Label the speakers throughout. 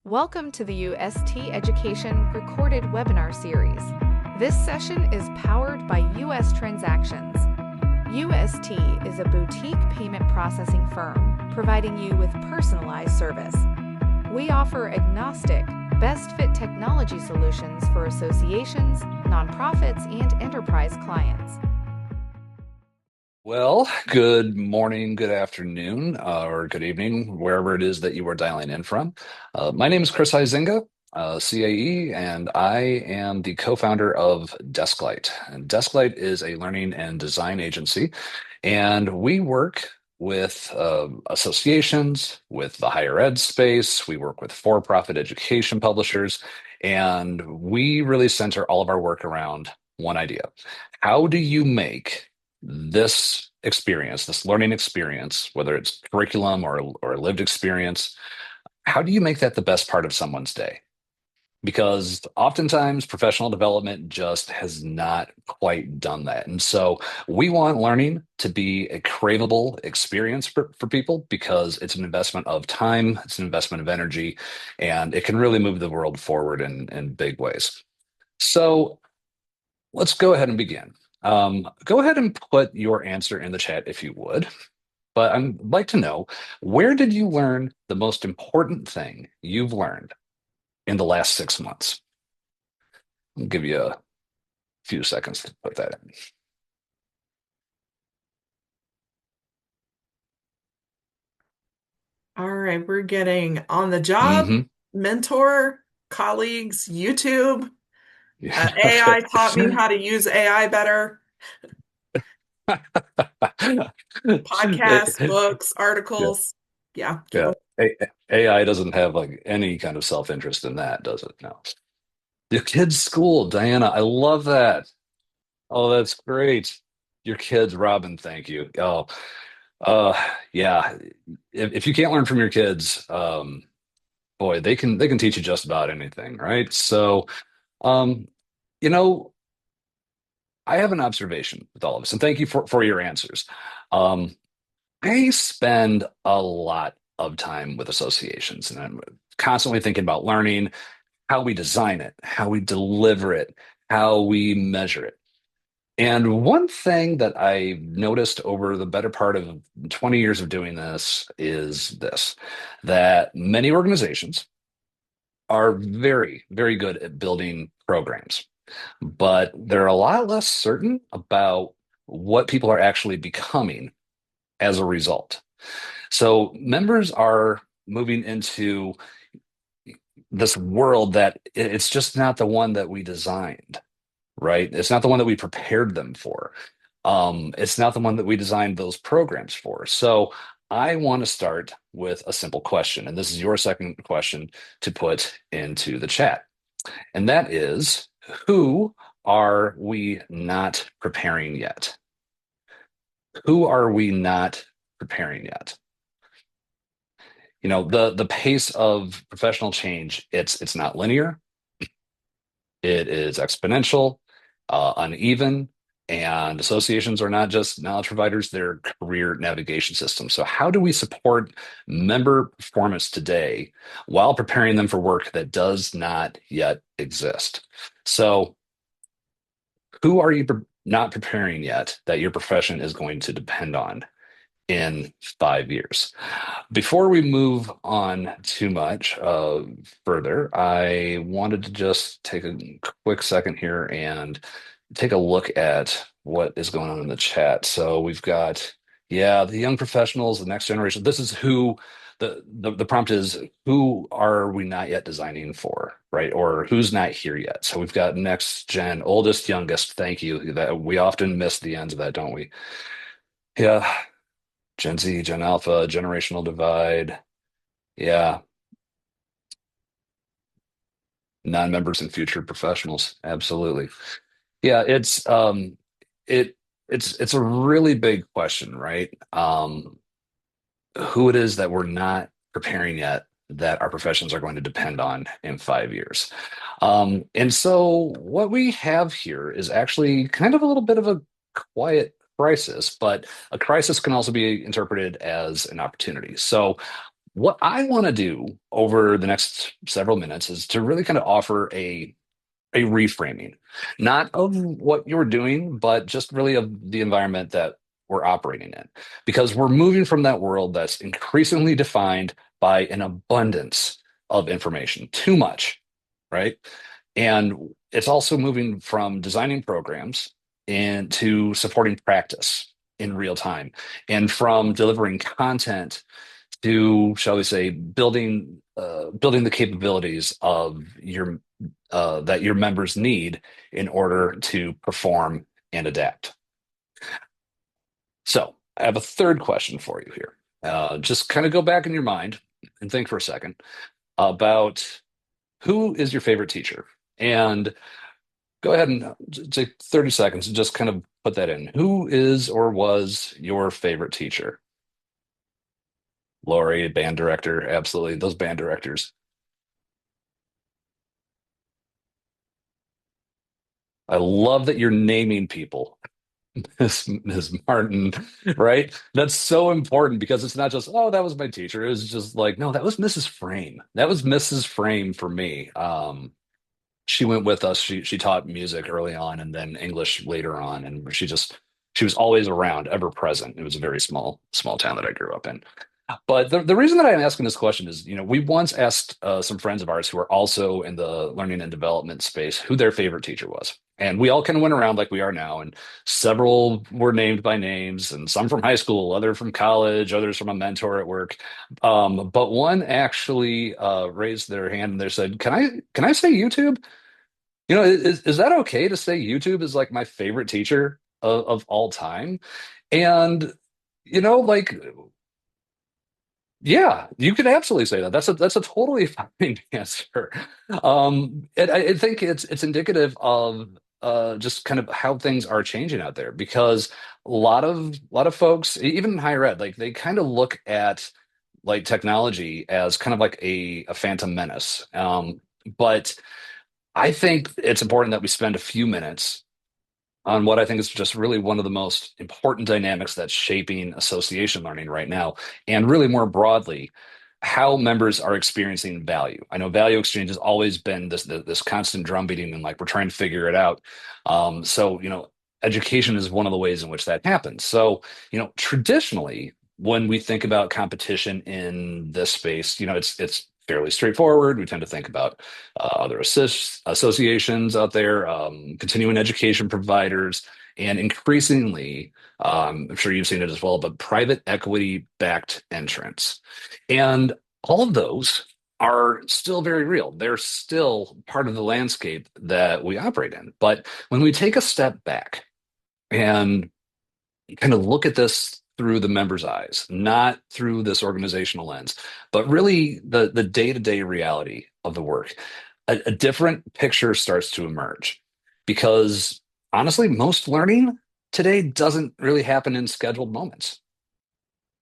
Speaker 1: Welcome to the UST Education recorded webinar series. This session is powered by US Transactions. UST is a boutique payment processing firm providing you with personalized service. We offer agnostic, best fit technology solutions for associations, nonprofits, and enterprise clients.
Speaker 2: Well, good morning, good afternoon, or good evening, wherever it is that you are dialing in from. My name is Chris Huizinga, CAE, and I am the co-founder of Desklight. And Desklight is a learning and design agency, and we work with associations, with the higher ed space. We work with for-profit education publishers, and we really center all of our work around one idea. How do you make this experience, this learning experience, whether it's curriculum or lived experience, how do you make that the best part of someone's day? Because oftentimes professional development just has not quite done that. And so we want learning to be a craveable experience for people because it's an investment of time, it's an investment of energy, and it can really move the world forward in big ways. So let's go ahead and begin. Go ahead and put your answer in the chat if you would. But I'd like to know, where did you learn the most important thing you've learned in the last 6 months? I'll give you a few seconds to put that in.
Speaker 3: All right, we're getting on the job,
Speaker 2: Hmm.
Speaker 3: mentor, colleagues, YouTube.
Speaker 2: Yeah.
Speaker 3: AI taught me how to use AI better. Podcasts,
Speaker 2: Okay.
Speaker 3: books,
Speaker 2: Yeah,
Speaker 3: articles. Yeah, keep
Speaker 2: yeah.
Speaker 3: them.
Speaker 2: AI doesn't have like any kind of self-interest in that, does it? No. The kids' school, Diana, I love that. Oh, that's great. Your kids, Robin, thank you. Oh, uh, yeah. If you can't learn from your kids, boy, they can teach you just about anything, right? So, um, you know, I have an observation with all of this, and thank you for your answers. Um, I spend a lot of time with associations, and I'm constantly thinking about learning, how we design it, how we deliver it, how we measure it. And one thing that I noticed over the better part of 20 years of doing this is this, that many organizations are very, very good at building programs, but they're a lot less certain about what people are actually becoming as a result. So members are moving into this world that it's just not the one that we designed, right? It's not the one that we prepared them for. It's not the one that we designed those programs for. So I want to start with a simple question, and this is your second question to put into the chat. And that is, who are we not preparing yet? Who are we not preparing yet? You know, the pace of professional change, it's not linear, it is exponential, uneven, and associations are not just knowledge providers, they're career navigation systems. So how do we support member performance today while preparing them for work that does not yet exist? So who are you not preparing yet that your profession is going to depend on in 5 years? Before we move on too much further, I wanted to just take a quick second here and take a look at what is going on in the chat. So we've got, yeah, the young professionals, the next generation. This is who the prompt is, who are we not yet designing for, right? Or who's not here yet? So we've got next gen, oldest, youngest. Thank you. That we often miss the ends of that, don't we? Yeah. Gen Z, Gen Alpha, generational divide. Yeah, non-members and future professionals. Absolutely. Yeah, it it's a really big question, right? Who it is that we're not preparing yet that our professions are going to depend on in 5 years. And so what we have here is actually kind of a little bit of a quiet crisis, but a crisis can also be interpreted as an opportunity. So What I want to do over the next several minutes is to really kind of offer a reframing, not of what you're doing, but just really of the environment that we're operating in. Because we're moving from that world that's increasingly defined by an abundance of information, too much, right? And it's also moving from designing programs and to supporting practice in real time, and from delivering content to, shall we say, building the capabilities of your that your members need in order to perform and adapt. So I have a third question for you here. Just kind of go back in your mind and think for a second about who is your favorite teacher, and go ahead and take 30 seconds and just kind of put that in. Who is or was your favorite teacher? Lori, band director, absolutely. Those band directors. I love that you're naming people. Ms. Martin, right? That's so important because it's not just, oh, that was my teacher. It was just like, no, that was Mrs. Frame. That was Mrs. Frame for me. She went with us. She taught music early on and then English later on. And she was always around, ever present. It was a very small town that I grew up in. But the reason that I'm asking this question is, we once asked some friends of ours who are also in the learning and development space who their favorite teacher was. And we all kind of went around like we are now, and several were named by names, and some from high school, other from college, others from a mentor at work. But one actually raised their hand and they said, "Can I say YouTube? Is that okay to say YouTube is like my favorite teacher of all time?" And like, yeah, you can absolutely say that. That's a totally fine answer. And I think it's indicative of just kind of how things are changing out there, because a lot of folks, even in higher ed, like they kind of look at like technology as kind of like a phantom menace. But I think it's important that we spend a few minutes on what I think is just really one of the most important dynamics that's shaping association learning right now, and really more broadly, how members are experiencing value. I know value exchange has always been this constant drumbeating, and like we're trying to figure it out. So education is one of the ways in which that happens. So traditionally, when we think about competition in this space, it's fairly straightforward. We tend to think about other associations out there, continuing education providers, and increasingly, I'm sure you've seen it as well, but private equity backed entrants. And all of those are still very real. They're still part of the landscape that we operate in. But when we take a step back and kind of look at this through the member's eyes, not through this organizational lens, but really the day-to-day reality of the work, a different picture starts to emerge. Because honestly, most learning today doesn't really happen in scheduled moments.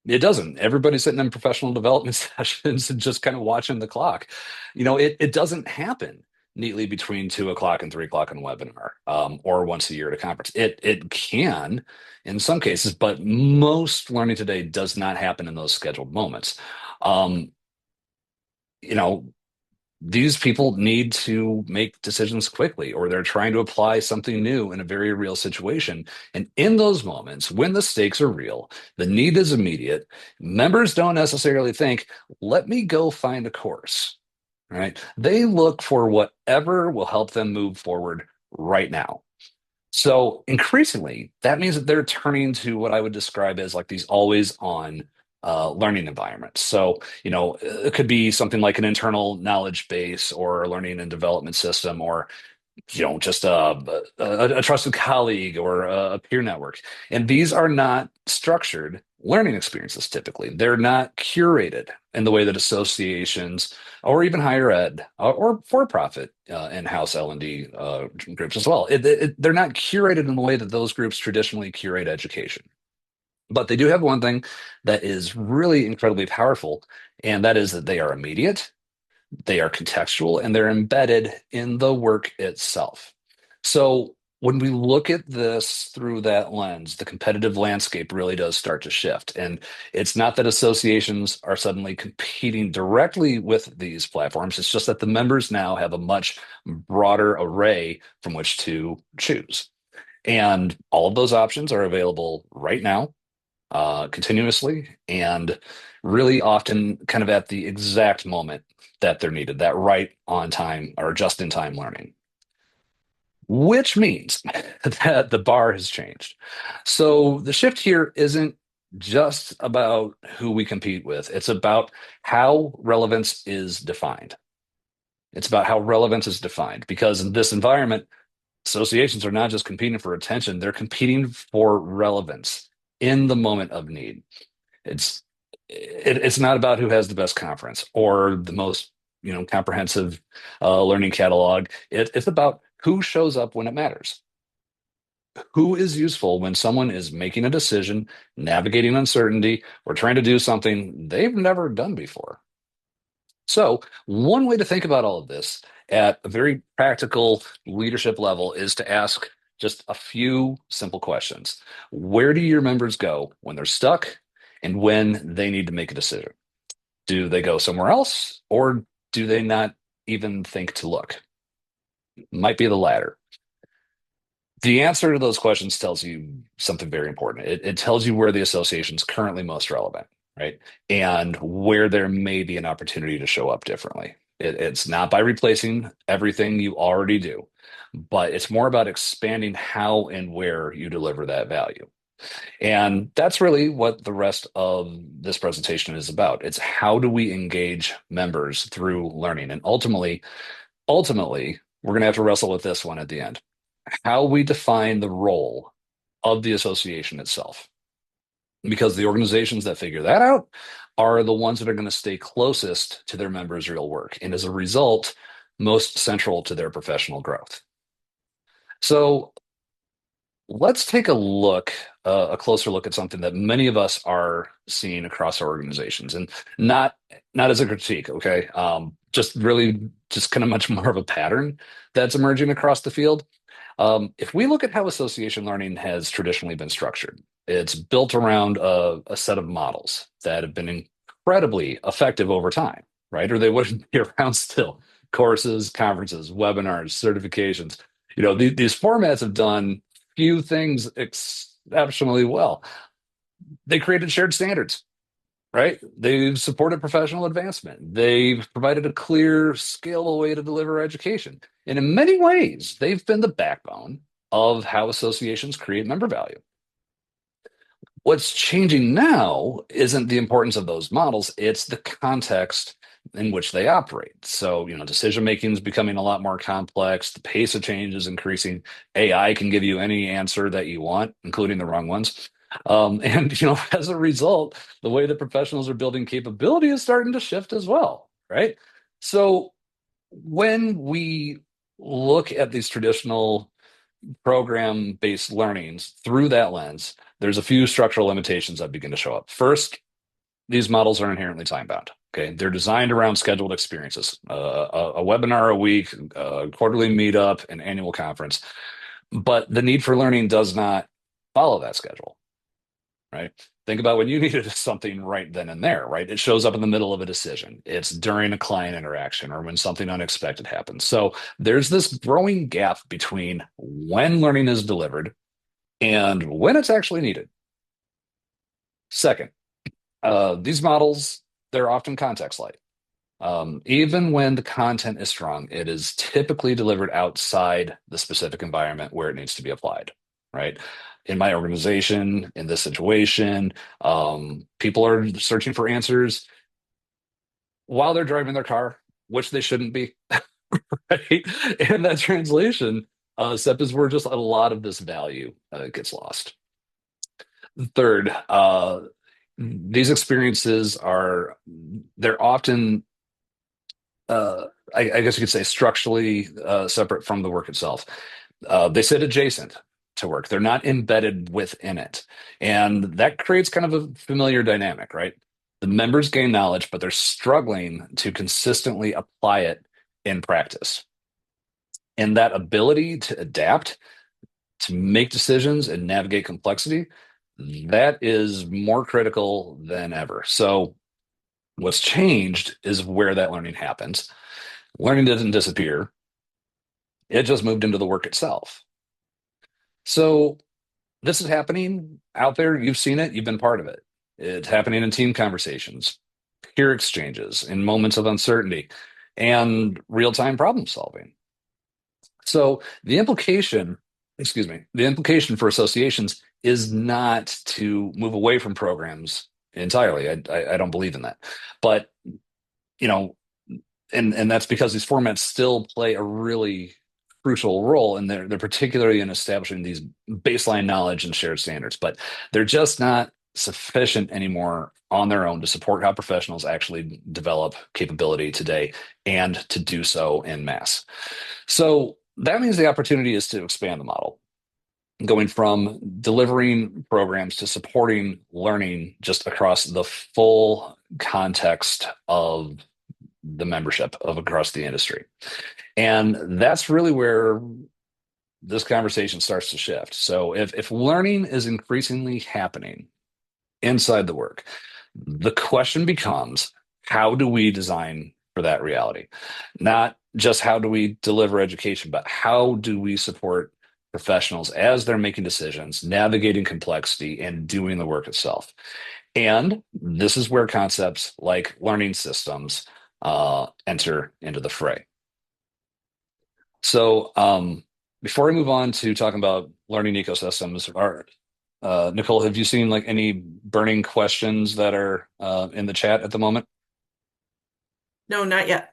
Speaker 2: It doesn't. Everybody's sitting in professional development sessions and just kind of watching the clock. It doesn't happen neatly between 2 o'clock and 3 o'clock on a webinar, or once a year at a conference. It can in some cases, but most learning today does not happen in those scheduled moments. Um, you know, these people need to make decisions quickly, or they're trying to apply something new in a very real situation. And in those moments, when the stakes are real, the need is immediate, members don't necessarily think, let me go find a course, right? They look for whatever will help them move forward right now. So increasingly, that means that they're turning to what I would describe as like these always on learning environments. So, it could be something like an internal knowledge base or a learning and development system, or just a trusted colleague or a peer network. And these are not structured learning experiences typically. They're not curated in the way that associations or even higher ed or for-profit in-house L&D groups as well. They're not curated in the way that those groups traditionally curate education. But they do have one thing that is really incredibly powerful, and that is that they are immediate, they are contextual, and they're embedded in the work itself. So When we look at this through that lens, the competitive landscape really does start to shift. And it's not that associations are suddenly competing directly with these platforms. It's just that the members now have a much broader array from which to choose. And all of those options are available right now, continuously, and really often kind of at the exact moment that they're needed, that right on time or just in time learning, which means that the bar has changed. So the shift here isn't just about who we compete with, it's about how relevance is defined. It's about how relevance is defined because in this environment, associations are not just competing for attention, they're competing for relevance in the moment of need. It's it's not about who has the best conference or the most comprehensive learning catalog. It's about who shows up when it matters. Who is useful when someone is making a decision, navigating uncertainty, or trying to do something they've never done before. So, one way to think about all of this at a very practical leadership level is to ask just a few simple questions. Where do your members go when they're stuck and when they need to make a decision? Do they go somewhere else or do they not even think to look? Might be the latter. The answer to those questions tells you something very important. It tells you where the association is currently most relevant, right? And where there may be an opportunity to show up differently. It's not by replacing everything you already do, but it's more about expanding how and where you deliver that value. And that's really what the rest of this presentation is about. It's how do we engage members through learning? And ultimately, we're going to have to wrestle with this one at the end. How we define the role of the association itself. Because the organizations that figure that out are the ones that are going to stay closest to their members' real work, and as a result, most central to their professional growth. So let's take a closer look at something that many of us are seeing across our organizations, and not as a critique, okay? Just kind of much more of a pattern that's emerging across the field. If we look at how association learning has traditionally been structured, it's built around a set of models that have been incredibly effective over time, right? Or they wouldn't be around still. Courses, conferences, webinars, certifications. These formats have done few things exceptionally well. They created shared standards, right? They've supported professional advancement. They've provided a clear, scalable way to deliver education. And in many ways, they've been the backbone of how associations create member value. What's changing now isn't the importance of those models, it's the context in which they operate. So, decision making is becoming a lot more complex. The pace of change is increasing. AI can give you any answer that you want, including the wrong ones. And as a result, the way that professionals are building capability is starting to shift as well, right? So when we look at these traditional program-based learnings through that lens, there's a few structural limitations that begin to show up. First, these models are inherently time-bound. Okay, they're designed around scheduled experiences, a webinar a week, a quarterly meetup, an annual conference. But the need for learning does not follow that schedule, right? Think about when you needed something right then and there, right? It shows up in the middle of a decision. It's during a client interaction or when something unexpected happens. So there's this growing gap between when learning is delivered and when it's actually needed. Second, these models, they're often context light. Even when the content is strong, it is typically delivered outside the specific environment where it needs to be applied, right? In my organization, in this situation, people are searching for answers while they're driving their car, which they shouldn't be, right? And that translation, step is where just a lot of this value gets lost. Third, these experiences they're often I guess you could say structurally separate from the work itself. They sit adjacent to work. They're not embedded within it. And that creates kind of a familiar dynamic, right? The members gain knowledge, but they're struggling to consistently apply it in practice. And that ability to adapt to make decisions and navigate complexity, that is more critical than ever. So what's changed is where that learning happens. Learning doesn't disappear. It just moved into the work itself. So this is happening out there. You've seen it. You've been part of it. It's happening in team conversations, peer exchanges, in moments of uncertainty, and real-time problem solving. So the implication for associations is not to move away from programs entirely. I don't believe in that. But, you know, and that's because these formats still play a really crucial role, and they're particularly in establishing these baseline knowledge and shared standards, but they're just not sufficient anymore on their own to support how professionals actually develop capability today and to do so in mass. So that means the opportunity is to expand the model, going from delivering programs to supporting learning just across the full context of the membership of across the industry. And that's really where this conversation starts to shift. So if learning is increasingly happening inside the work, the question becomes, how do we design for that reality? Not just how do we deliver education, but how do we support professionals as they're making decisions, navigating complexity, and doing the work itself? And this is where concepts like learning systems enter into the fray. So before I move on to talking about learning ecosystems, Nicole, have you seen like any burning questions that are in the chat at the moment?
Speaker 3: No, not yet.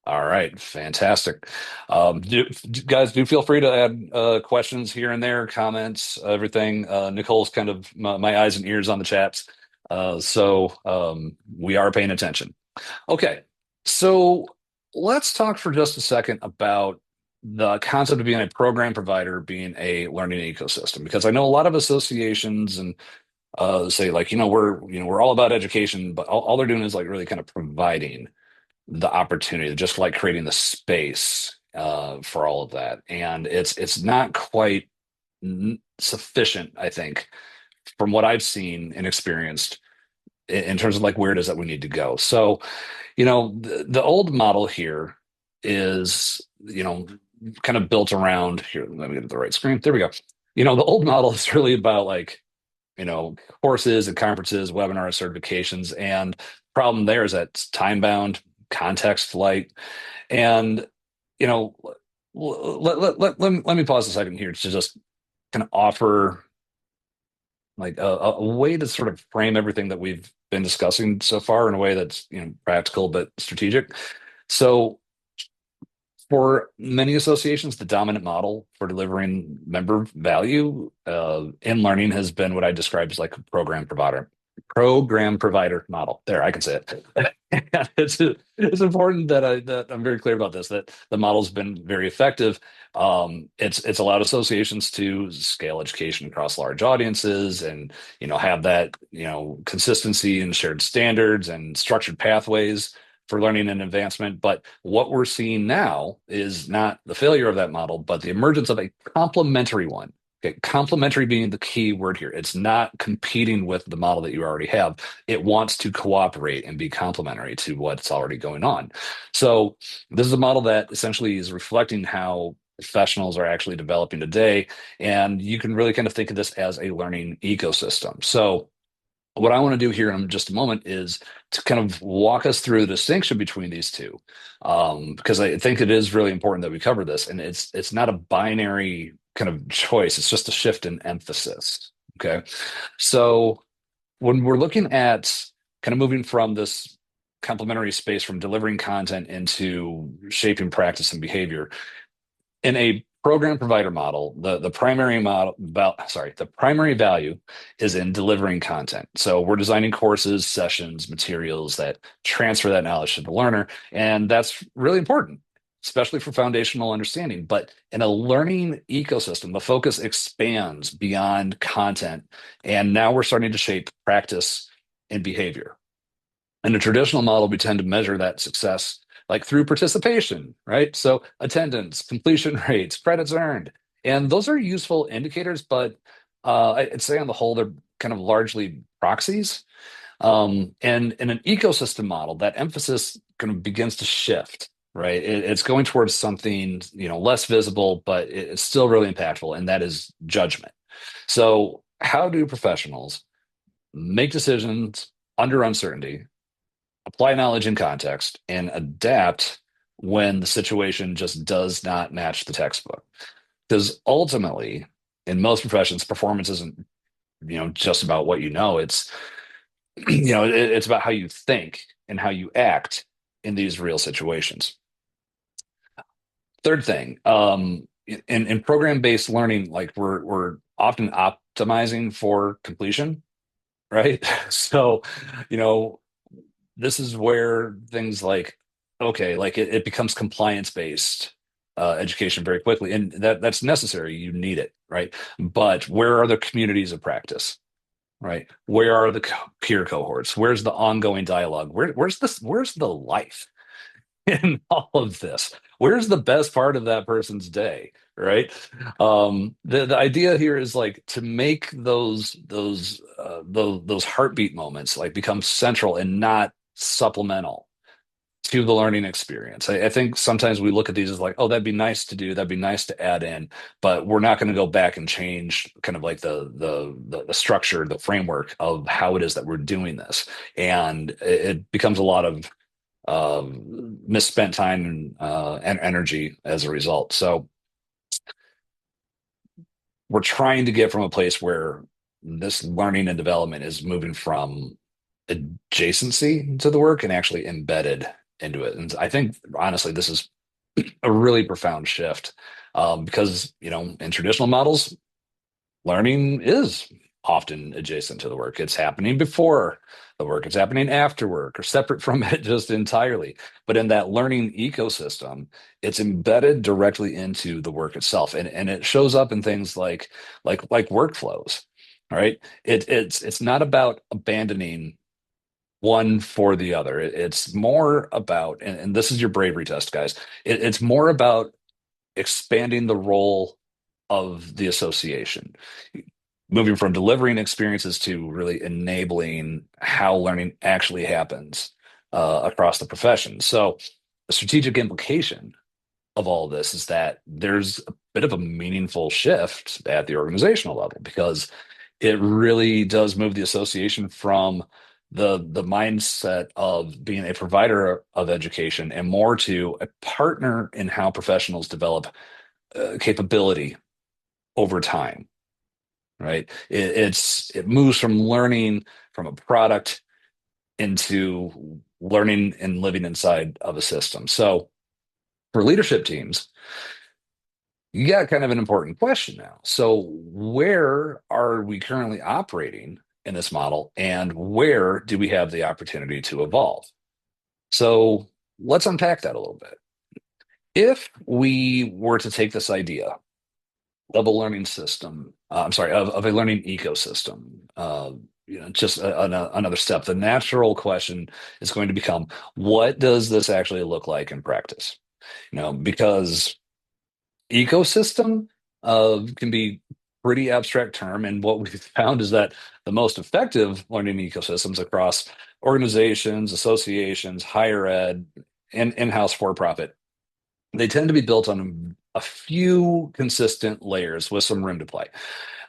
Speaker 2: All right, fantastic. Guys, do feel free to add questions here and there, comments, everything. Nicole's kind of my eyes and ears on the chats, so we are paying attention. Okay, so let's talk for just a second about the concept of being a program provider, being a learning ecosystem, because I know a lot of associations and say like, we're all about education, but all they're doing is like really kind of providing the opportunity, just like creating the space for all of that. And it's not quite sufficient, I think, from what I've seen and experienced in terms of like where it is that we need to go. So, the old model here is, kind of built around here. Let me get to the right screen. There we go. The old model is really about like, courses and conferences, webinars, certifications. And problem there is that it's time bound, context light. And, let me pause a second here to just kind of offer like a way to sort of frame everything that we've been discussing so far in a way that's practical but strategic. So for many associations, the dominant model for delivering member value in learning has been what I describe as like a program provider model. There, I can say it. It's important that I'm very clear about this, that the model's been very effective. It's allowed associations to scale education across large audiences and have that consistency and shared standards and structured pathways for learning and advancement. But what we're seeing now is not the failure of that model, but the emergence of a complementary one. Okay, complementary being the key word here. It's not competing with the model that you already have. It wants to cooperate and be complementary to what's already going on. So this is a model that essentially is reflecting how professionals are actually developing today. And you can really kind of think of this as a learning ecosystem. So what I want to do here in just a moment is to kind of walk us through the distinction between these two, because I think it is really important that we cover this. And it's not a binary kind of choice. It's just a shift in emphasis. Okay. So when we're looking at kind of moving from this complementary space from delivering content into shaping practice and behavior in a program provider model, the primary value is in delivering content. So we're designing courses, sessions, materials that transfer that knowledge to the learner, and that's really important, especially for foundational understanding. But in a learning ecosystem, the focus expands beyond content, and now we're starting to shape practice and behavior. In a traditional model, we tend to measure that success like through participation, right? So attendance, completion rates, credits earned. And those are useful indicators, but I'd say on the whole, they're kind of largely proxies. And in an ecosystem model, that emphasis kind of begins to shift, right? It's going towards something, less visible, but it's still really impactful, and that is judgment. So, how do professionals make decisions under uncertainty, apply knowledge in context, and adapt when the situation just does not match the textbook? Because ultimately, in most professions, performance isn't, just about what you know. It's it's about how you think and how you act in these real situations. Third thing, in program-based learning, like we're often optimizing for completion, right? So, you know, this is where things like, okay, like it becomes compliance-based education very quickly, and that's necessary. You need it, right? But where are the communities of practice? Right. Where are the peer cohorts? Where's the ongoing dialogue? Where's this? Where's the life in all of this? Where's the best part of that person's day? Right. The idea here is like to make those heartbeat moments like become central and not supplemental to the learning experience. I think sometimes we look at these as like, oh, that'd be nice to do, that'd be nice to add in, but we're not going to go back and change kind of like the structure, the framework of how it is that we're doing this, and it becomes a lot of misspent time and energy as a result. So we're trying to get from a place where this learning and development is moving from adjacency to the work and actually embedded into it. And I think honestly, this is a really profound shift because in traditional models, learning is often adjacent to the work. It's happening before the work, it's happening after work, or separate from it just entirely. But in that learning ecosystem, it's embedded directly into the work itself, and it shows up in things like workflows. All right, it's not about abandoning one for the other. It's more about, and this is your bravery test, guys. It's more about expanding the role of the association, moving from delivering experiences to really enabling how learning actually happens across the profession. So, the strategic implication of all of this is that there's a bit of a meaningful shift at the organizational level because it really does move the association from the mindset of being a provider of education and more to a partner in how professionals develop capability over time, right? It moves from learning from a product into learning and living inside of a system. So for leadership teams, you got kind of an important question now. So where are we currently operating in this model, and where do we have the opportunity to evolve? So let's unpack that a little bit. If we were to take this idea of a learning system, I'm sorry, of a learning ecosystem, just another step, the natural question is going to become, what does this actually look like in practice? Because ecosystem can be pretty abstract term, and what we've found is that the most effective learning ecosystems across organizations, associations, higher ed, and in-house for-profit, they tend to be built on a few consistent layers with some room to play.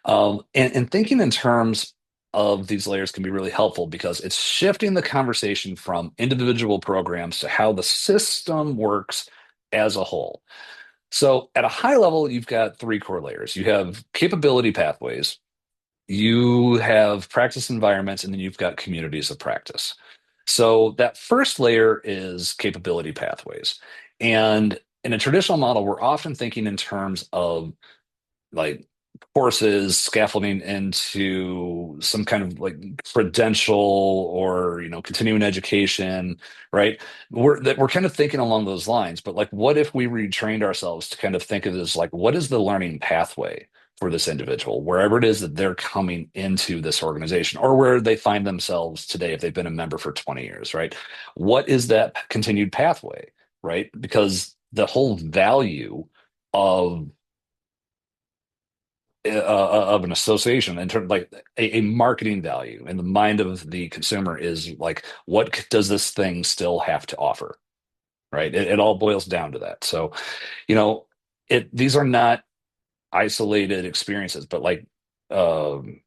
Speaker 2: And thinking in terms of these layers can be really helpful because it's shifting the conversation from individual programs to how the system works as a whole. So at a high level, you've got three core layers. You have capability pathways, you have practice environments, and then you've got communities of practice. So that first layer is capability pathways. And in a traditional model, we're often thinking in terms of like courses scaffolding into some kind of like credential or continuing education, right? We're kind of thinking along those lines, but like what if we retrained ourselves to kind of think of it as like what is the learning pathway for this individual wherever it is that they're coming into this organization or where they find themselves today if they've been a member for 20 years, right? What is that continued pathway, right? Because the whole value of of an association in terms like a marketing value in the mind of the consumer is like, what does this thing still have to offer? Right? It all boils down to that. So, you know, these are not isolated experiences, but like, um,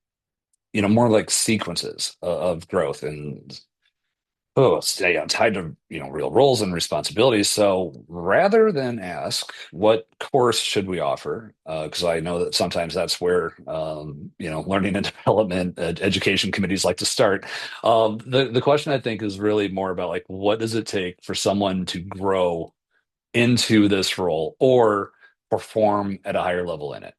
Speaker 2: more like sequences of growth and yeah, tied to real roles and responsibilities. So rather than ask what course should we offer, because I know that sometimes that's where learning and development education committees like to start. The question I think is really more about like what does it take for someone to grow into this role or perform at a higher level in it.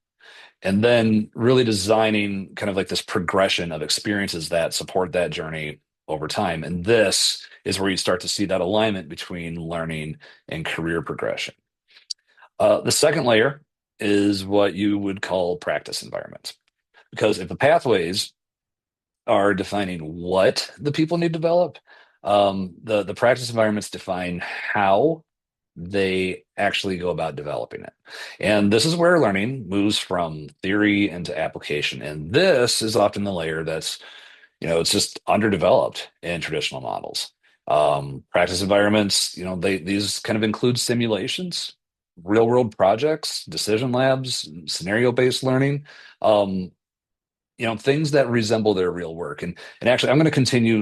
Speaker 2: And then really designing kind of like this progression of experiences that support that journey over time. And this is where you start to see that alignment between learning and career progression. The second layer is what you would call practice environments. Because if the pathways are defining what the people need to develop, the practice environments define how they actually go about developing it. And this is where learning moves from theory into application. And this is often the layer that's, it's just underdeveloped in traditional models. Practice environments, these kind of include simulations, real world projects, decision labs, scenario-based learning. Um, things that resemble their real work. And actually, I'm going to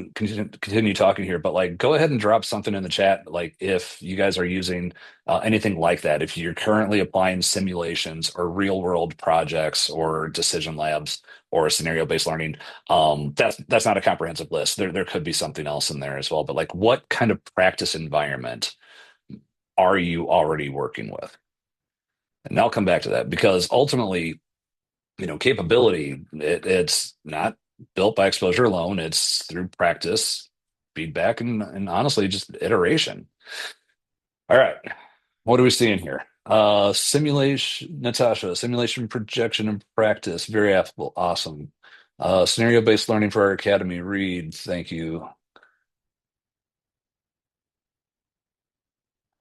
Speaker 2: continue talking here, but like, go ahead and drop something in the chat, like if you guys are using anything like that, if you're currently applying simulations or real world projects or decision labs or scenario-based learning. That's not a comprehensive list. There could be something else in there as well. But like, what kind of practice environment are you already working with? And I'll come back to that because ultimately capability, it's not built by exposure alone. It's through practice, feedback, and honestly, just iteration. All right. What are we seeing here? Simulation, Natasha, simulation, projection, and practice. Very applicable. Awesome. Scenario-based learning for our academy. Read. Thank you.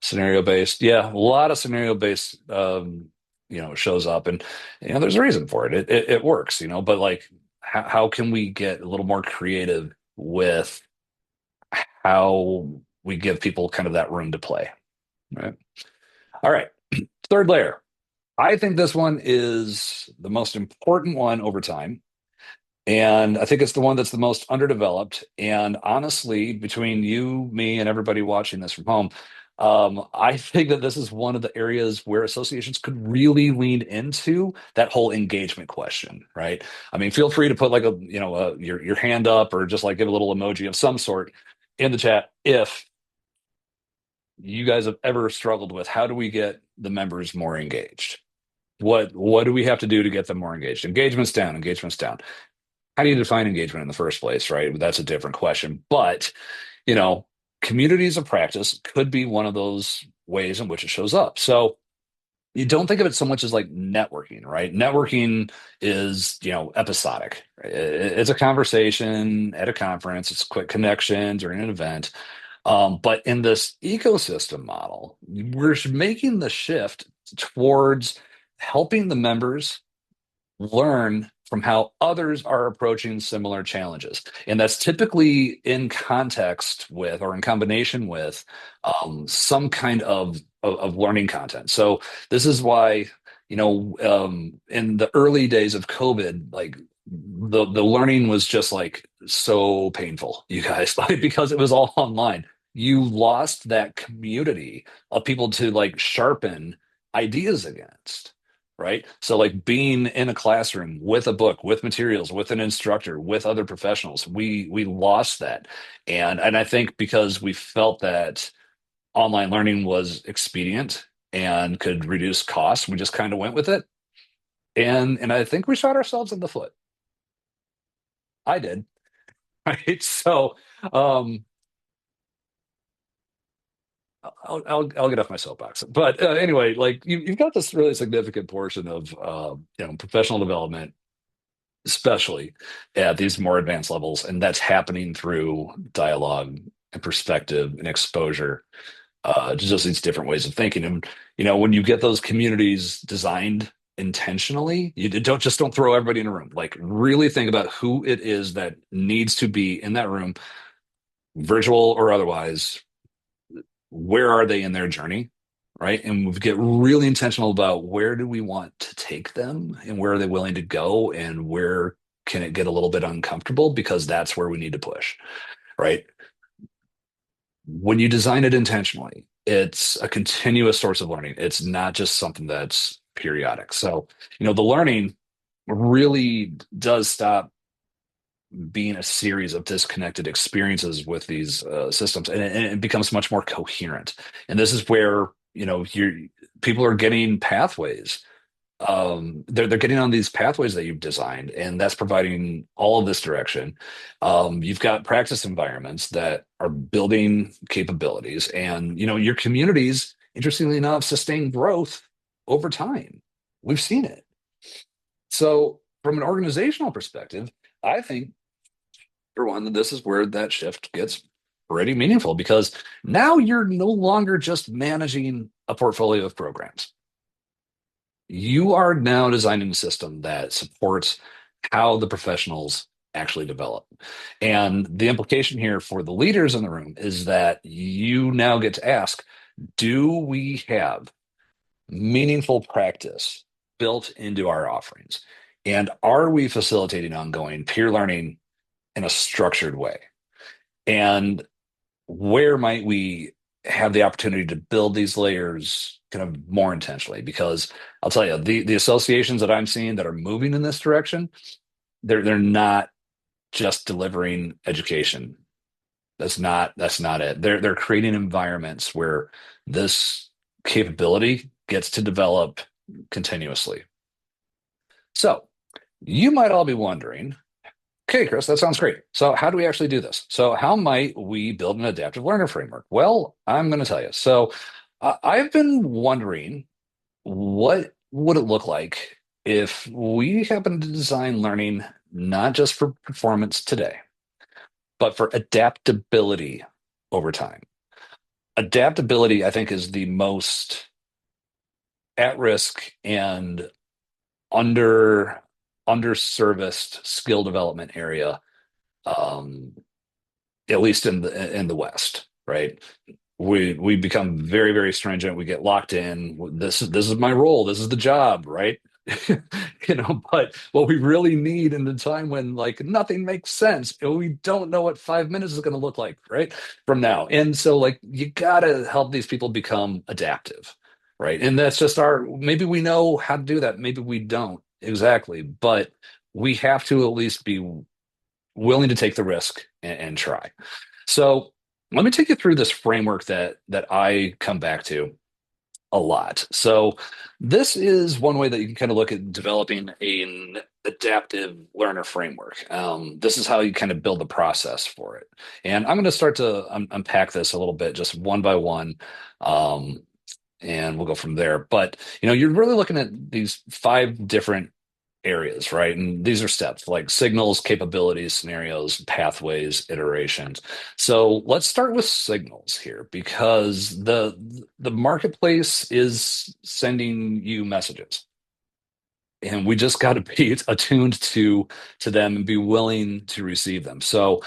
Speaker 2: Scenario based, yeah, a lot of scenario based shows up, and there's a reason for it. It works, but like how can we get a little more creative with how we give people kind of that room to play, right? All right, third layer. I think this one is the most important one over time. And I think it's the one that's the most underdeveloped. And honestly, between you, me, and everybody watching this from home, I think that this is one of the areas where associations could really lean into that whole engagement question, right? I mean, feel free to put like your hand up or just like give a little emoji of some sort in the chat if you guys have ever struggled with how do we get the members more engaged? What do we have to do to get them more engaged? Engagement's down, engagement's down. How do you define engagement in the first place, right? That's a different question. But, you know, communities of practice could be one of those ways in which it shows up. So you don't think of it so much as like networking, right? Networking is, episodic. It's a conversation at a conference, it's a quick connection during an event. But in this ecosystem model, we're making the shift towards helping the members learn from how others are approaching similar challenges. And that's typically in context with or in combination with some kind of learning content. So this is why, in the early days of COVID, like the learning was just like so painful, you guys, like because it was all online. You lost that community of people to like sharpen ideas against, right? So like being in a classroom with a book, with materials, with an instructor, with other professionals, we lost that. And I think because we felt that online learning was expedient and could reduce costs, we just kind of went with it. And I think we shot ourselves in the foot. I did. Right. So um I'll get off my soapbox. But anyway, like you've got this really significant portion of professional development, especially at these more advanced levels, and that's happening through dialogue and perspective and exposure to just these different ways of thinking. And when you get those communities designed intentionally. You don't throw everybody in a room. Like really think about who it is that needs to be in that room, virtual or otherwise. Where are they in their journey? Right. And we get really intentional about where do we want to take them and where are they willing to go and where can it get a little bit uncomfortable because that's where we need to push. Right. When you design it intentionally, it's a continuous source of learning. It's not just something that's periodic. So, the learning really does stop being a series of disconnected experiences with these systems, and it becomes much more coherent. And this is where, people are getting pathways. They're getting on these pathways that you've designed, and that's providing all of this direction. You've got practice environments that are building capabilities, and your communities, interestingly enough, sustain growth over time. We've seen it. So, from an organizational perspective, I think for one, that this is where that shift gets pretty meaningful because now you're no longer just managing a portfolio of programs. You are now designing a system that supports how the professionals actually develop. And the implication here for the leaders in the room is that you now get to ask, do we have meaningful practice built into our offerings? And are we facilitating ongoing peer learning in a structured way? And where might we have the opportunity to build these layers kind of more intentionally? Because I'll tell you, the associations that I'm seeing that are moving in this direction, they're not just delivering education. That's not it. They're creating environments where this capability gets to develop continuously. So you might all be wondering, okay, Chris, that sounds great. So, how do we actually do this? So, how might we build an adaptive learner framework? Well, I'm going to tell you. So, I've been wondering what would it look like if we happen to design learning not just for performance today, but for adaptability over time. Adaptability, I think, is the most at risk and under underserviced skill development area, um, at least in the West, right? We become very, very stringent. We get locked in. This is my role. This is the job, right? But what we really need in the time when like nothing makes sense, and we don't know what 5 minutes is going to look like, right? From now. And so like you gotta help these people become adaptive, right? And that's just maybe we know how to do that, maybe we don't exactly, but we have to at least be willing to take the risk and try. So let me take you through this framework that I come back to a lot. So this is one way that you can kind of look at developing an adaptive learner framework. This is how you kind of build the process for it. And I'm going to start to unpack this a little bit, just one by one. And we'll go from there. But you're really looking at these 5 different areas, right? And these are steps like signals, capabilities, scenarios, pathways, iterations. So let's start with signals here because the marketplace is sending you messages. And we just got to be attuned to them and be willing to receive them. So,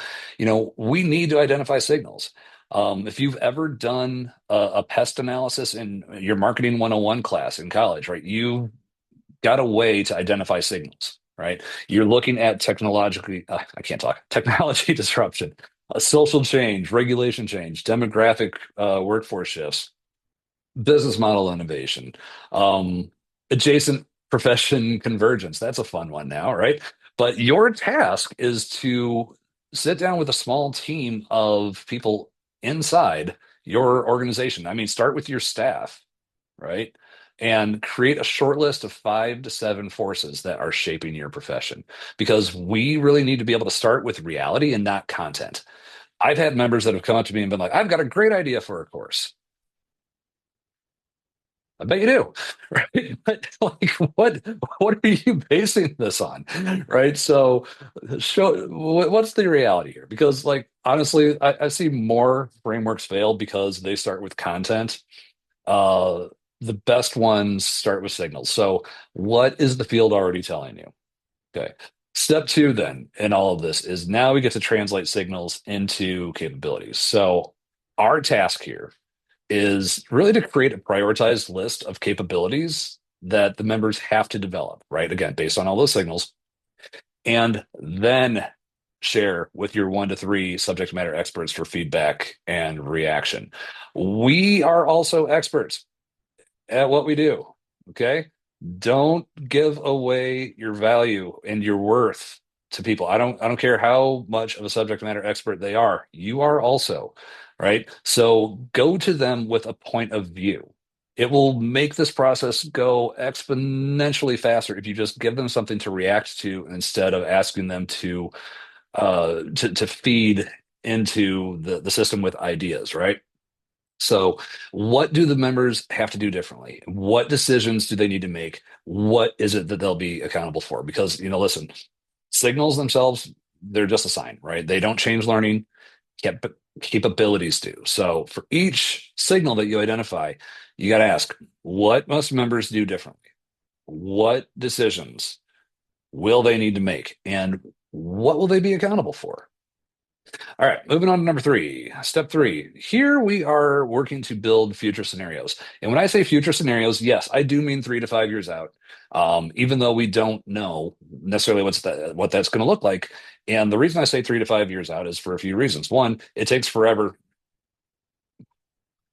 Speaker 2: we need to identify signals. If you've ever done a pest analysis in your marketing 101 class in college, right, you got a way to identify signals, right? You're looking at I can't talk, technology disruption, social change, regulation change, demographic workforce shifts, business model innovation, adjacent profession convergence. That's a fun one now, right? But your task is to sit down with a small team of people inside your organization. I mean, start with your staff, right? And create a short list of 5 to 7 forces that are shaping your profession because we really need to be able to start with reality and not content. I've had members that have come up to me and been like, I've got a great idea for a course. I bet you do, right? But like, what are you basing this on, right? So, what's the reality here? Because, like, honestly, I see more frameworks fail because they start with content the best ones start with signals. So, what is the field already telling you? Okay. Step two, then, in all of this is now we get to translate signals into capabilities. So, our task here is really to create a prioritized list of capabilities that the members have to develop, right? Again, based on all those signals, and then share with your 1 to 3 subject matter experts for feedback and reaction. We are also experts at what we do. Okay. Don't give away your value and your worth to people. I don't care how much of a subject matter expert they are. You are also, right? So go to them with a point of view. It will make this process go exponentially faster if you just give them something to react to instead of asking them to feed into the system with ideas, right? So, what do the members have to do differently? What decisions do they need to make? What is it that they'll be accountable for? Because, listen, signals themselves, they're just a sign, right? They don't change learning, cap capabilities do. So, for each signal that you identify, you got to ask, what must members do differently? What decisions will they need to make? And what will they be accountable for? All right, moving on to number 3. Step 3. Here we are working to build future scenarios. And when I say future scenarios, yes, I do mean 3 to 5 years out. Even though we don't know necessarily what that's going to look like. And the reason I say 3 to 5 years out is for a few reasons. One, it takes forever.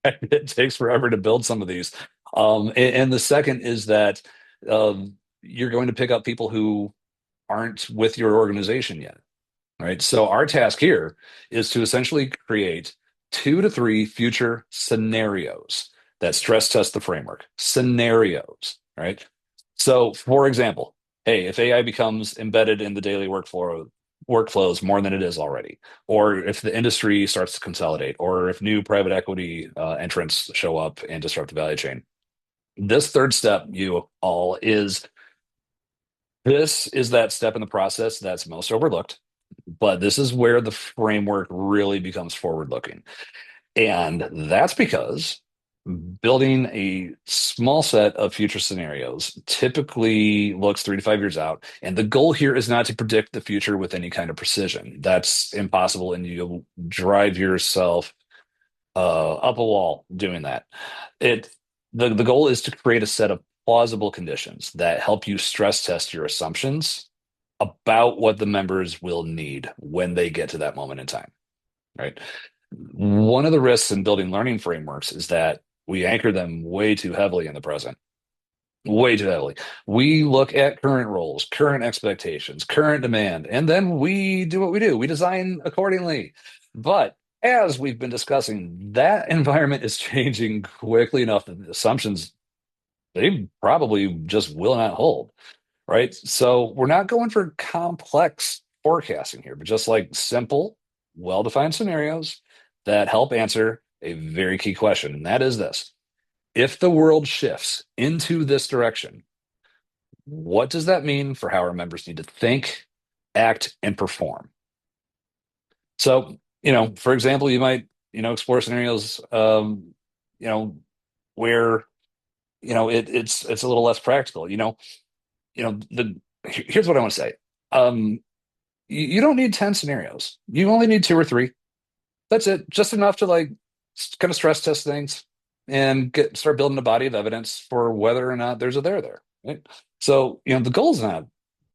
Speaker 2: It takes forever to build some of these. And the second is that you're going to pick up people who aren't with your organization yet. Right. So our task here is to essentially create 2 to 3 future scenarios that stress test the framework. Scenarios, right? So, for example, hey, if AI becomes embedded in the daily workflows more than it is already, or if the industry starts to consolidate, or if new private equity entrants show up and disrupt the value chain. This third step, you all, is this is that step in the process that's most overlooked, but this is where the framework really becomes forward looking. And that's because building a small set of future scenarios typically looks 3 to 5 years out. And the goal here is not to predict the future with any kind of precision. That's impossible. And you'll drive yourself up a wall doing that. It the goal is to create a set of plausible conditions that help you stress test your assumptions about what the members will need when they get to that moment in time, right? One of the risks in building learning frameworks is that we anchor them way too heavily in the present, way too heavily. We look at current roles, current expectations, current demand, and then we do what we do. We design accordingly. But as we've been discussing, that environment is changing quickly enough that the assumptions, they probably just will not hold, right? So we're not going for complex forecasting here, but just like simple, well-defined scenarios that help answer a very key question. And that is this: if the world shifts into this direction, what does that mean for how our members need to think, act, and perform? So, for example, you might, explore scenarios, you know, where, it's a little less practical. Here's what I want to say. You don't need 10 scenarios. You only need 2 or 3. That's it. Just enough to like kind of stress test things and start building a body of evidence for whether or not there's a there. Right? So, the goal is not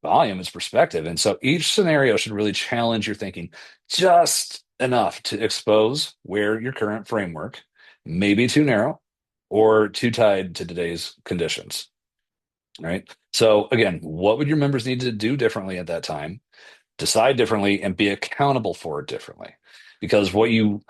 Speaker 2: volume, it's perspective. And so each scenario should really challenge your thinking just enough to expose where your current framework may be too narrow or too tied to today's conditions. Right. So again, what would your members need to do differently at that time? Decide differently and be accountable for it differently. Because what you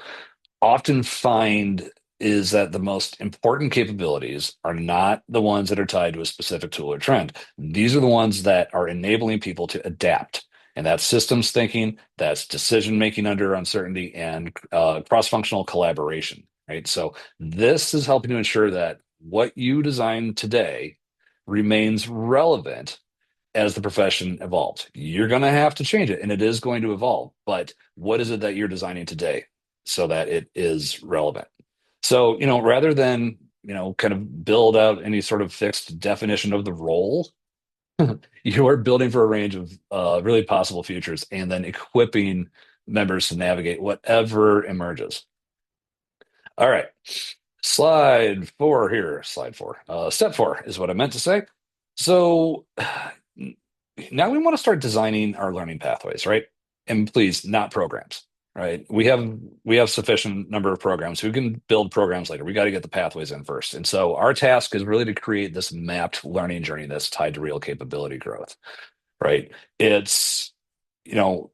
Speaker 2: often find is that the most important capabilities are not the ones that are tied to a specific tool or trend. These are the ones that are enabling people to adapt. And that's systems thinking, that's decision making under uncertainty, and cross-functional collaboration, right? So this is helping to ensure that what you design today remains relevant as the profession evolves. You're going to have to change it, and it is going to evolve. But what is it that you're designing today so that it is relevant? So, rather than, kind of build out any sort of fixed definition of the role. You are building for a range of really possible futures and then equipping members to navigate whatever emerges. All right. Slide four here. Slide four. Step four is what I meant to say. So now we want to start designing our learning pathways, right? And please, not programs, right? We have sufficient number of programs. We can build programs later. We got to get the pathways in first. And so our task is really to create this mapped learning journey that's tied to real capability growth, right? It's, you know,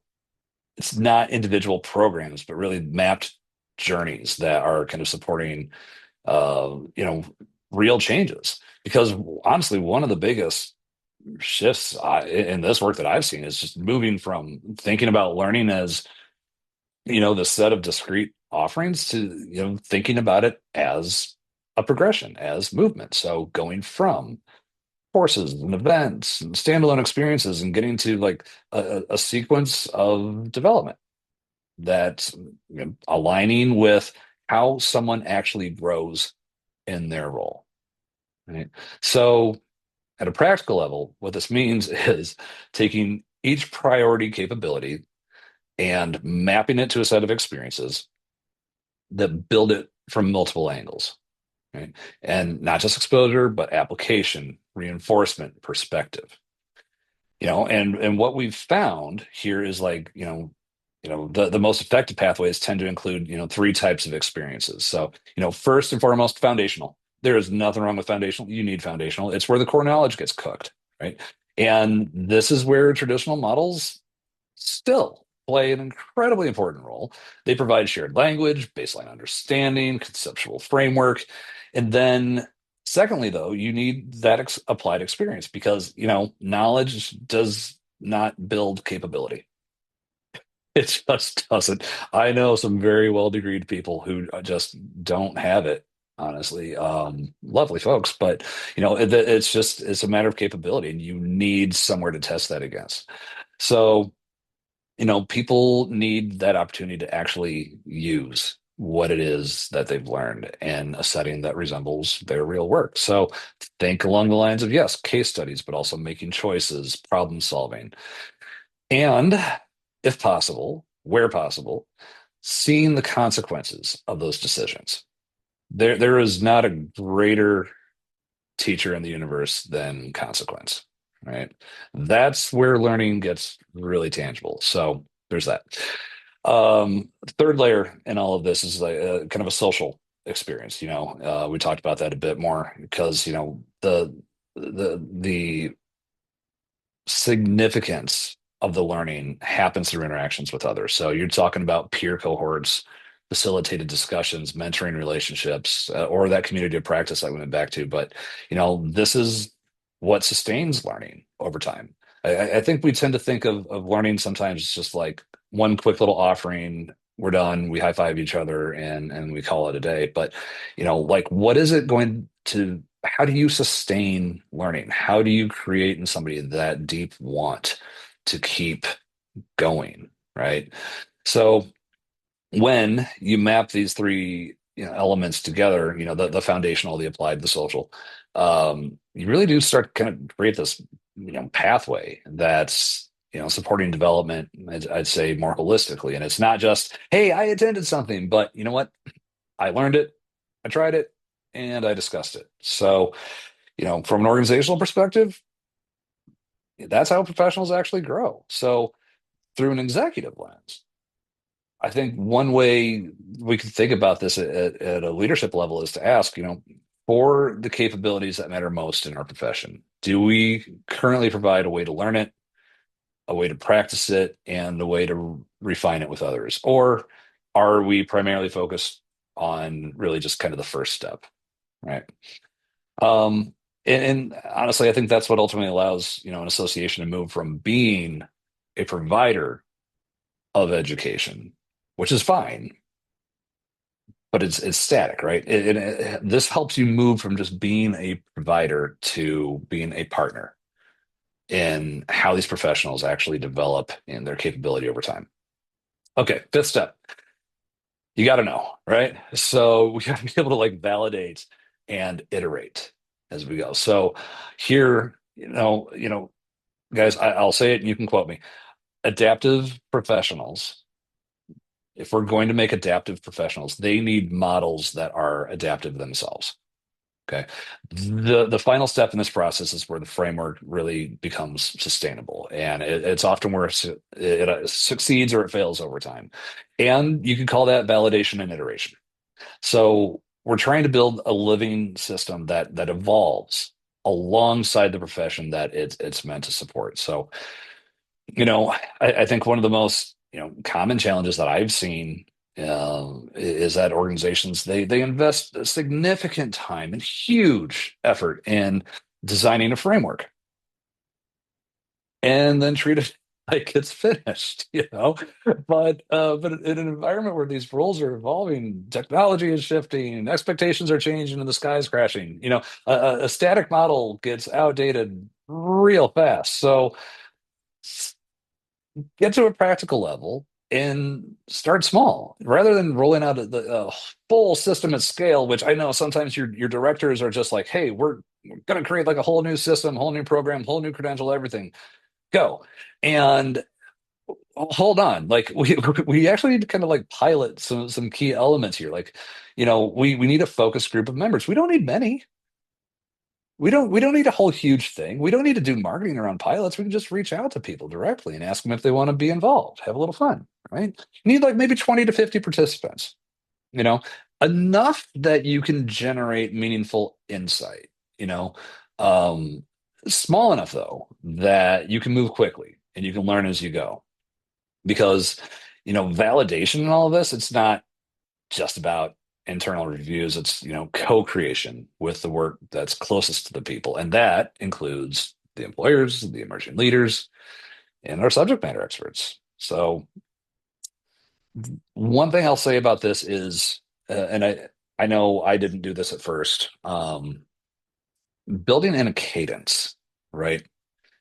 Speaker 2: it's not individual programs, but really mapped journeys that are kind of supporting uh, you know, real changes. Because honestly, one of the biggest shifts in this work that I've seen is just moving from thinking about learning as, the set of discrete offerings to, thinking about it as a progression, as movement. So going from courses and events and standalone experiences and getting to like a sequence of development that's aligning with how someone actually grows in their role. Right. So, at a practical level, what this means is taking each priority capability and mapping it to a set of experiences that build it from multiple angles, right? And not just exposure, but application, reinforcement, perspective. And what we've found here is like, the most effective pathways tend to include, three types of experiences. So, first and foremost, foundational. There is nothing wrong with foundational. You need foundational. It's where the core knowledge gets cooked, right? And this is where traditional models still play an incredibly important role. They provide shared language, baseline understanding, conceptual framework. And then, secondly, though, you need that applied experience because, knowledge does not build capability. It just doesn't. I know some very well-degreed people who just don't have it, honestly. Lovely folks, but it's a matter of capability, and you need somewhere to test that against. So, people need that opportunity to actually use what it is that they've learned in a setting that resembles their real work. So think along the lines of, yes, case studies, but also making choices, problem solving. And if possible, where possible, seeing the consequences of those decisions. There is not a greater teacher in the universe than consequence, right? That's where learning gets really tangible. So there's that. Third layer in all of this is like kind of a social experience. We talked about that a bit more because the significance of the learning happens through interactions with others. So you're talking about peer cohorts, facilitated discussions, mentoring relationships, or that community of practice I went back to. But this is what sustains learning over time. I think we tend to think of learning sometimes it's just like one quick little offering. We're done. We high five each other and we call it a day. But like what is it going to how do you sustain learning? How do you create in somebody that deep want to keep going, right? So when you map these three elements together, the foundational, the applied, the social, you really do start to kind of create this pathway that's supporting development. I'd say more holistically, and it's not just hey, I attended something, but you know what? I learned it, I tried it, and I discussed it. So, from an organizational perspective, that's how professionals actually grow. So, through an executive lens, I think one way we can think about this at a leadership level is to ask, for the capabilities that matter most in our profession, do we currently provide a way to learn it, a way to practice it, and a way to refine it with others? Or are we primarily focused on really just kind of the first step, right? And honestly, I think that's what ultimately allows, an association to move from being a provider of education, which is fine, but it's static, right? This helps you move from just being a provider to being a partner in how these professionals actually develop in their capability over time. Okay, fifth step. You got to know, right? So we got to be able to like validate and iterate as we go. So here, guys, I'll say it and you can quote me. Adaptive professionals, if we're going to make adaptive professionals, they need models that are adaptive themselves. Okay. The final step in this process is where the framework really becomes sustainable. And it's often where it succeeds or it fails over time. And you can call that validation and iteration. So we're trying to build a living system that evolves alongside the profession that it's meant to support. So, I think one of the most, common challenges that I've seen is that organizations they invest a significant time and huge effort in designing a framework and then treat it like it's finished, but in an environment where these roles are evolving, technology is shifting, expectations are changing, and the sky's crashing. A static model gets outdated real fast. So get to a practical level and start small rather than rolling out the full system at scale, which I know sometimes your directors are just like, hey, we're going to create like a whole new system, whole new program, whole new credential, everything. Go. And hold on, like we actually need to kind of like pilot some key elements here. Like, we need a focus group of members. We don't need many. We don't need a whole huge thing. We don't need to do marketing around pilots. We can just reach out to people directly and ask them if they want to be involved. Have a little fun, right? You need like maybe 20 to 50 participants, you know, enough that you can generate meaningful insight, you know. Um, Small enough though that you can move quickly and you can learn as you go. Because, validation and all of this, it's not just about internal reviews. It's, co-creation with the work that's closest to the people. And that includes the employers, the emerging leaders, and our subject matter experts. So one thing I'll say about this is, and I know I didn't do this at first, building in a cadence, right?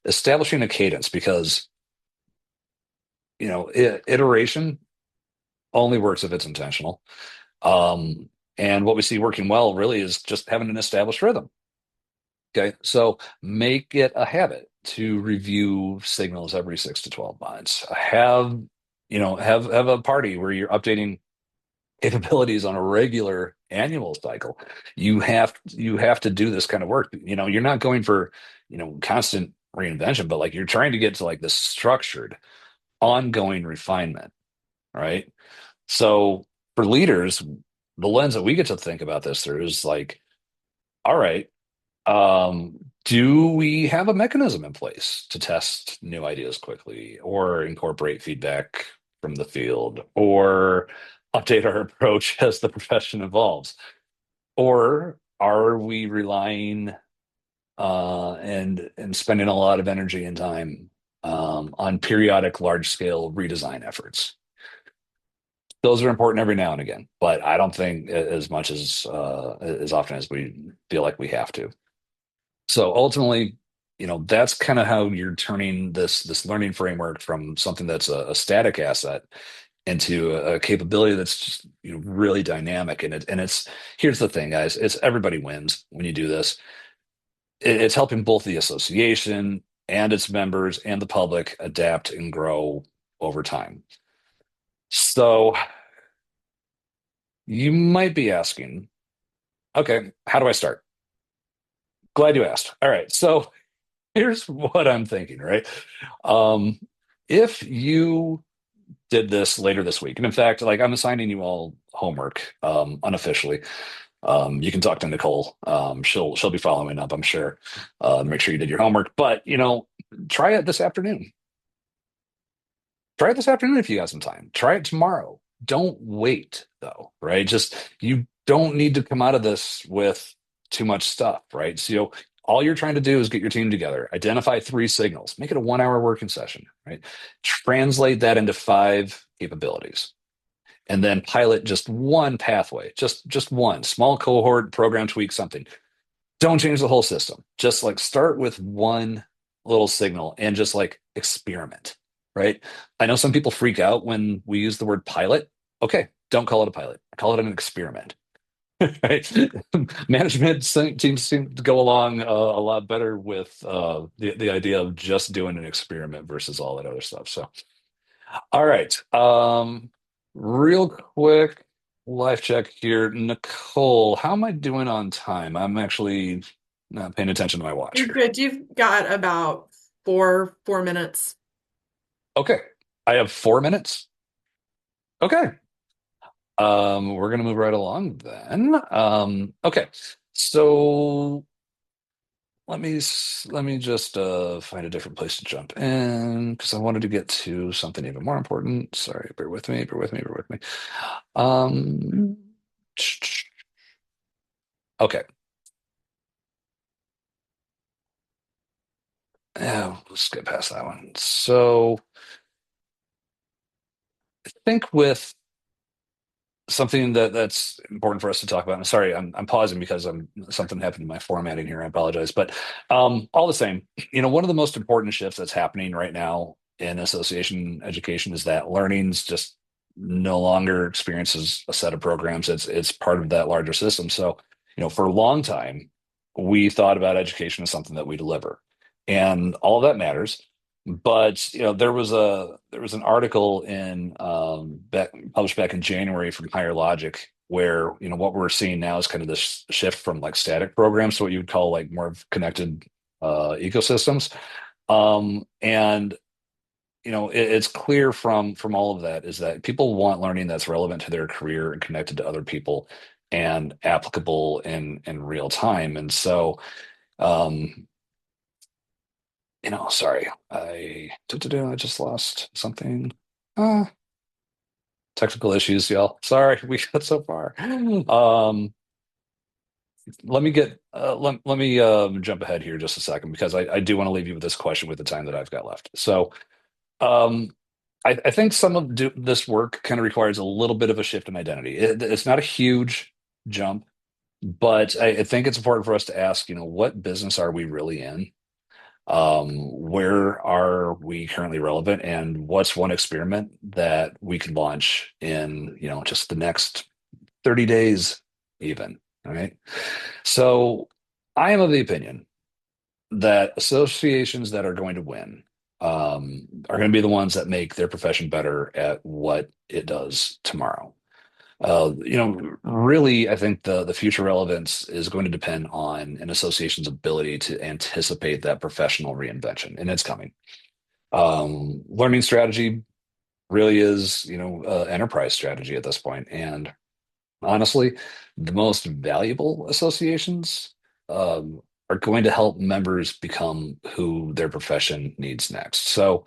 Speaker 2: Establishing a cadence because, iteration only works if it's intentional. And what we see working well really is just having an established rhythm. Okay. So make it a habit to review signals every 6 to 12 months. Have a party where you're updating capabilities on a regular annual cycle. You have to do this kind of work. You're not going for, constant reinvention, but like you're trying to get to like this structured, ongoing refinement, right? So for leaders, the lens that we get to think about this through is like, all right, do we have a mechanism in place to test new ideas quickly or incorporate feedback from the field or update our approach as the profession evolves? Or are we relying and spending a lot of energy and time on periodic large scale redesign efforts? Those are important every now and again, but I don't think as much as often as we feel like we have to. So ultimately, that's kind of how you're turning this learning framework from something that's a static asset into a capability that's just really dynamic. And it's here's the thing, guys, it's everybody wins when you do this. It's helping both the association and its members and the public adapt and grow over time. So you might be asking, okay, how do I start? Glad you asked. All right. So here's what I'm thinking, right? Um, if you did this later this week, and in fact, like I'm assigning you all homework unofficially. You can talk to Nicole. She'll be following up, I'm sure. Make sure you did your homework. But try it this afternoon. Try it this afternoon if you got some time. Try it tomorrow. Don't wait though, right? Just you don't need to come out of this with too much stuff, right? So all you're trying to do is get your team together, identify 3 signals, make it a 1 hour working session, right? Translate that into 5 capabilities, and then pilot just one pathway, just one small cohort, program tweak something. Don't change the whole system. Just like start with one little signal and just like experiment, right? I know some people freak out when we use the word pilot. Okay, don't call it a pilot. Call it an experiment. Right? Management teams seem to go along a lot better with the idea of just doing an experiment versus all that other stuff. So, all right. Real quick life check here. Nicole, how am I doing on time? I'm actually not paying attention to my watch
Speaker 3: You're
Speaker 2: here.
Speaker 3: good. You've got about four minutes.
Speaker 2: Okay. I have 4 minutes. Okay. We're gonna move right along then. Okay. So let me just find a different place to jump in because I wanted to get to something even more important. Sorry, bear with me, bear with me, bear with me. Um, okay. Yeah, let's get past that one. So I think with something that's important for us to talk about. I'm sorry, I'm pausing because something happened in my formatting here. I apologize, but all the same, one of the most important shifts that's happening right now in association education is that learning's just no longer experiences a set of programs. It's part of that larger system. So, for a long time, we thought about education as something that we deliver, and all that matters. But there was an article published back in January from Higher Logic where what we're seeing now is kind of this shift from like static programs to what you would call like more of connected ecosystems. And it's clear from all of that is that people want learning that's relevant to their career and connected to other people and applicable in real time. And so um, sorry, I just lost something. Uh, Technical issues, y'all. Sorry, we got so far. Let me jump ahead here just a second because I do want to leave you with this question with the time that I've got left. So, um, I think some of this work kind of requires a little bit of a shift in identity. It's not a huge jump, but I think it's important for us to ask, what business are we really in? Where are we currently relevant, and what's one experiment that we can launch in, just the next 30 days, even. All right. So I am of the opinion that associations that are going to win are going to be the ones that make their profession better at what it does tomorrow. Really, I think the future relevance is going to depend on an association's ability to anticipate that professional reinvention, and it's coming. Learning strategy really is, enterprise strategy at this point, and honestly, the most valuable associations are going to help members become who their profession needs next. So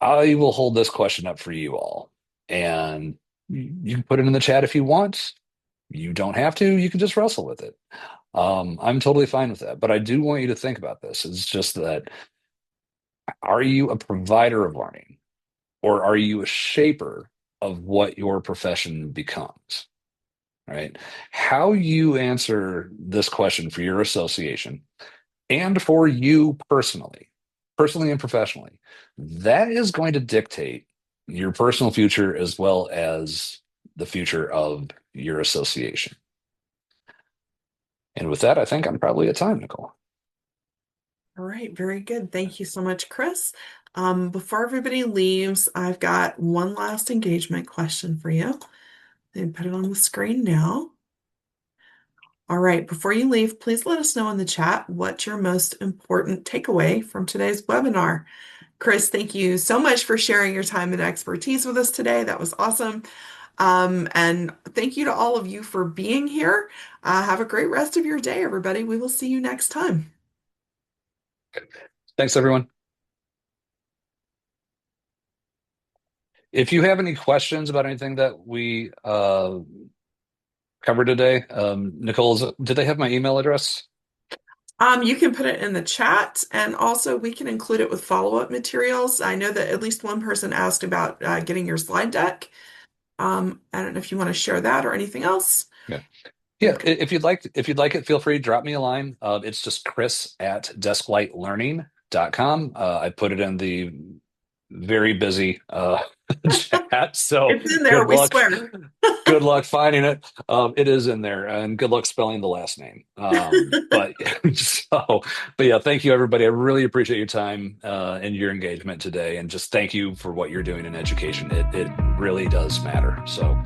Speaker 2: I will hold this question up for you all, and you can put it in the chat if you want. You don't have to. You can just wrestle with it. I'm totally fine with that. But I do want you to think about this. It's just that are you a provider of learning or are you a shaper of what your profession becomes? Right? How you answer this question for your association and for you personally and professionally, that is going to dictate your personal future as well as the future of your association. And with that, I think I'm probably at time, Nicole.
Speaker 3: All right, very good. Thank you so much, Chris. Before everybody leaves, I've got one last engagement question for you. And put it on the screen now. All right, before you leave, please let us know in the chat what's your most important takeaway from today's webinar. Chris, thank you so much for sharing your time and expertise with us today. That was awesome. And thank you to all of you for being here. Have a great rest of your day, everybody. We will see you next time.
Speaker 2: Thanks, everyone. If you have any questions about anything that we covered today, Nicole, did they have my email address?
Speaker 3: You can put it in the chat, and also we can include it with follow-up materials. I know that at least one person asked about getting your slide deck. I don't know if you want to share that or anything else.
Speaker 2: Yeah. Yeah,
Speaker 3: Okay.
Speaker 2: if you'd like it, feel free to drop me a line. It's just chris@desklightlearning.com. I put it in the very busy chat that. So
Speaker 3: It's in there,
Speaker 2: good
Speaker 3: we
Speaker 2: luck.
Speaker 3: swear.
Speaker 2: Good luck finding it. It is in there, and good luck spelling the last name. But so, but yeah, thank you, everybody. I really appreciate your time and your engagement today, and just thank you for what you're doing in education. It really does matter. So